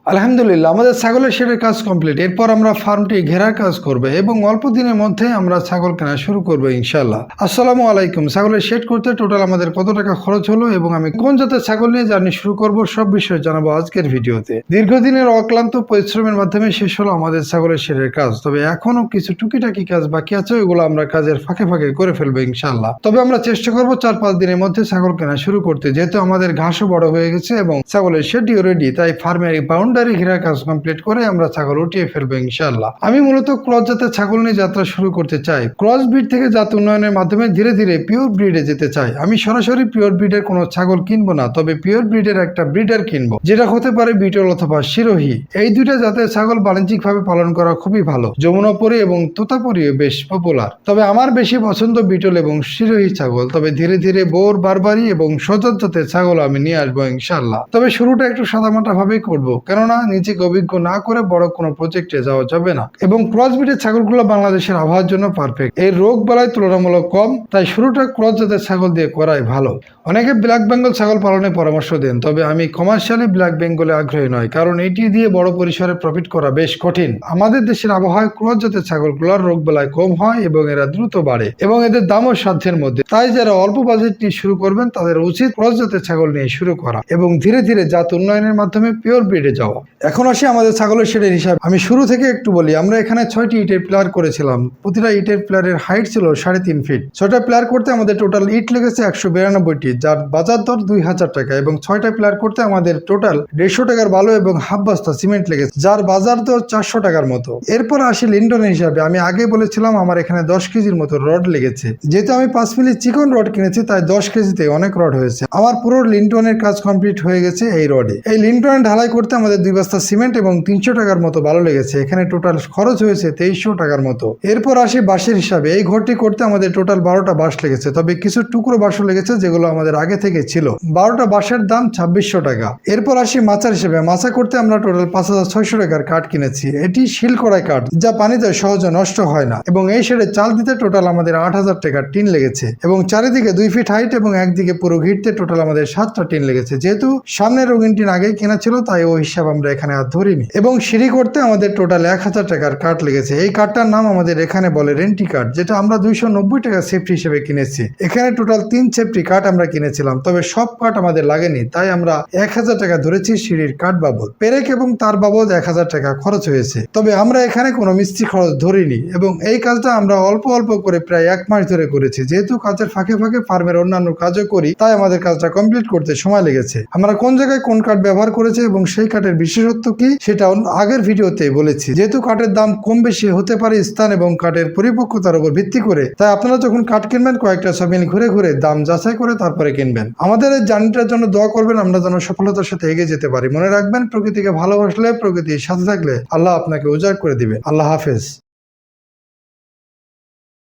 আলহামদুলিল্লাহ, আমাদের ছাগলের শেডের কাজ কমপ্লিট। এরপর আমরা ফার্মটি ঘেরার কাজ করব এবং অল্প দিনের মধ্যে আমরা ছাগল কেনা শুরু করবো ইনশাল্লাহ। আসসালামু আলাইকুম। ছাগলের শেড করতে টোটাল আমাদের কত টাকা খরচ হলো এবং আমি কোন জাতের ছাগল নিয়ে জার্নি শুরু করব সব বিষয়ে জানাবো আজকের ভিডিওতে। দীর্ঘদিনের অক্লান্ত পরিশ্রমের মাধ্যমে শেষ হলো আমাদের ছাগলের শেডের কাজ, তবে এখনো কিছু টুকিটাকি কাজ বাকি আছে, ওইগুলো আমরা কাজের ফাঁকে ফাঁকে করে ফেলবো ইনশাল্লাহ। তবে আমরা চেষ্টা করবো 4-5 দিনের মধ্যে ছাগল কেনা শুরু করতে, যেহেতু আমাদের ঘাসও বড় হয়ে গেছে এবং ছাগলের শেডটিও রেডি। তাই ফার্মের বাউন্ডারি ঘেরার কাজ কমপ্লিট করে আমরা ছাগল উঠিয়ে ফেলবো ইনশাআল্লাহ। আমি মূলত ক্রস জাতের ছাগল নিয়ে যাত্রা শুরু করতে চাই। ক্রস ব্রিড থেকে জাত উন্নয়নের মাধ্যমে ধীরে ধীরে পিওর ব্রিডে যেতে চাই। আমি সরাসরি পিওর ব্রিডের কোনো ছাগল কিনবো না, তবে পিওর ব্রিডের একটা ব্রিডার কিনবো, যেটা হতে পারে বিটল অথবা শিরোহী। এই দুইটা জাতের ছাগল বাণিজ্যিক ভাবে পালন করা খুবই ভালো। যমুনাপুরী এবং তোতাপুরীও বেশ পপুলার, তবে আমার বেশি পছন্দ বিটল এবং শিরোহী ছাগল। তবে ধীরে ধীরে বোর, বারবারি এবং সজাত জাতের ছাগল আমি নিয়ে আসবো ইনশাআল্লাহ। তবে শুরুটা একটু সাদামাটা ভাবেই করবো, কেননা নিজেকে অভিজ্ঞ না করে বড় কোনো প্রজেক্টে যাওয়া যাবে না। এবং ক্রস ব্রিডের ছাগলগুলো বাংলাদেশের আবহাওয়ার জন্য পারফেক্ট। এর রোগ বালাই তুলনামূলক কম, তাই শুরুটা ক্রস জাতের ছাগল দিয়ে করাই ভালো। অনেকে ব্ল্যাক বেঙ্গল ছাগল পালনের পরামর্শ দেন, তবে আমি কমার্শিয়ালি ব্ল্যাক বেঙ্গলে আগ্রহী নয়, কারণ এটি দিয়ে বড় পরিসরে প্রফিট করা বেশ কঠিন। আমাদের দেশের আবহাওয়ায় ক্রস জাতের ছাগলগুলোর রোগ বালাই কম হয় এবং এরা দ্রুত বাড়ে এবং এদের দামও সাধ্যের মধ্যে। তাই যারা অল্প বাজেট নিয়ে শুরু করবেন তাদের উচিত ক্রস জাতের ছাগল নিয়ে শুরু করা এবং ধীরে ধীরে জাত উন্নয়নের মাধ্যমে পিওর ব্রিডে যাওয়া। এখন আসি আমাদের ছাগলের শেডের হিসাব। আমি শুরু থেকে একটু বলি, আমরা এখানে 6টি ইটের পিলার করেছিলাম। প্রতিটা ইটের পিলারের হাইট ছিল 3.5 ফিট। 6টা পিলার করতে আমাদের টোটাল ইট লেগেছে 192টি, যার বাজার দর 2000 টাকা। এবং 6টা পিলার করতে আমাদের টোটাল 150 টাকার বালু এবং হাফ বস্তা সিমেন্ট লেগেছে, যার বাজার দর 400 টাকার মতো। এরপর আসি লিন্টনের হিসাবে। আমি আগে বলেছিলাম আমার এখানে 10 কেজির মতো রড লেগেছে। যেহেতু আমি 5 মিলি চিকন রড কিনেছি, তাই 10 কেজিতে অনেক রড হয়েছে। আমার পুরো লিন্টনের কাজ কমপ্লিট হয়ে গেছে এই রডে। এই লিন্টনের ঢালাই করতে আমাদের 2 বস্তা সিমেন্ট এবং 300 টাকার মতো বালু লেগেছে। এখানে টোটাল খরচ হয়েছে 2300 টাকার মতো। এরপর আসি বাঁশের হিসাবে। এই ঘরটি করতে আমাদের টোটাল 12টা বাঁশ লেগেছে, তবে কিছু টুকরো বাঁশও লেগেছে যেগুলো আমাদের আগে থেকে ছিল। 12টা বাঁশের দাম 2600 টাকা। এরপর আসি মাচার হিসেবে। মাচা করতে আমরা টোটাল 5600 টাকার কাঠ কিনেছি। এটি শিল কড়াই কাঠ, যা পানিতে সহজে নষ্ট হয় না। এবং এই শেডে চাল দিতে টোটাল আমাদের 8000 টাকার টিন লেগেছে এবং চারিদিকে 2 ফিট হাইট এবং একদিকে পুরো ঘিরতে টোটাল আমাদের 7টা টিন লেগেছে। যেহেতু সামনের রঙিন টিন আগেই কেনা ছিল, তাই ওই হিসাব আমরা এখানে আর ধরিনি। এবং সিঁড়ি করতে আমাদের টোটাল 1000 টাকার কাঠ লেগেছে। এই কাঠটার নাম আমাদের এখানে বলে রেন্টি কাঠ, যেটা আমরা 290 টাকা সেফটি হিসেবে কিনেছি। এখানে টোটাল 3 সেফটি কাঠ আমরা কিনেছিলাম, তবে সব কাঠ আমাদের লাগেনি, তাই আমরা 1000 টাকা ধরেছি সিঁড়ির কাঠ বাবদ। পেরেক এবং তার বাবদ 1000 টাকা খরচ হয়েছে, তবে আমরা এখানে কোনো মিস্ত্রি খরচ ধরিনি। এবং এই কাজটা আমরা অল্প অল্প করে প্রায় 1 মাস ধরে করেছি। যেহেতু কাজের ফাঁকে ফাঁকে ফার্মের অন্যান্য কাজও করি, তাই আমাদের কাজটা কমপ্লিট করতে সময় লেগেছে। আমরা কোন জায়গায় কোন কাঠ ব্যবহার করেছি এবং সেই কাঠের বিশেষত্ব কি সেটা আগের ভিডিওতে বলেছি। যেহেতু কাঠের দাম কম বেশি হতে পারে স্থান এবং কাঠের পরিপক্কতার উপর ভিত্তি করে, তাই আপনারা যখন কাঠ কিনবেন কয়েকটা সমিল ঘুরে ঘুরে দাম যাচাই করে তারপরে কিনবেন। আমাদের এই জার্নিটার জন্য দোয়া করবেন, আমরা যেন সফলতার সাথে এগিয়ে যেতে পারি। মনে রাখবেন, প্রকৃতিকে ভালোবাসলে, প্রকৃতির সাথে থাকলে আল্লাহ আপনাকে উজাড় করে দিবেন। আল্লাহ হাফেজ।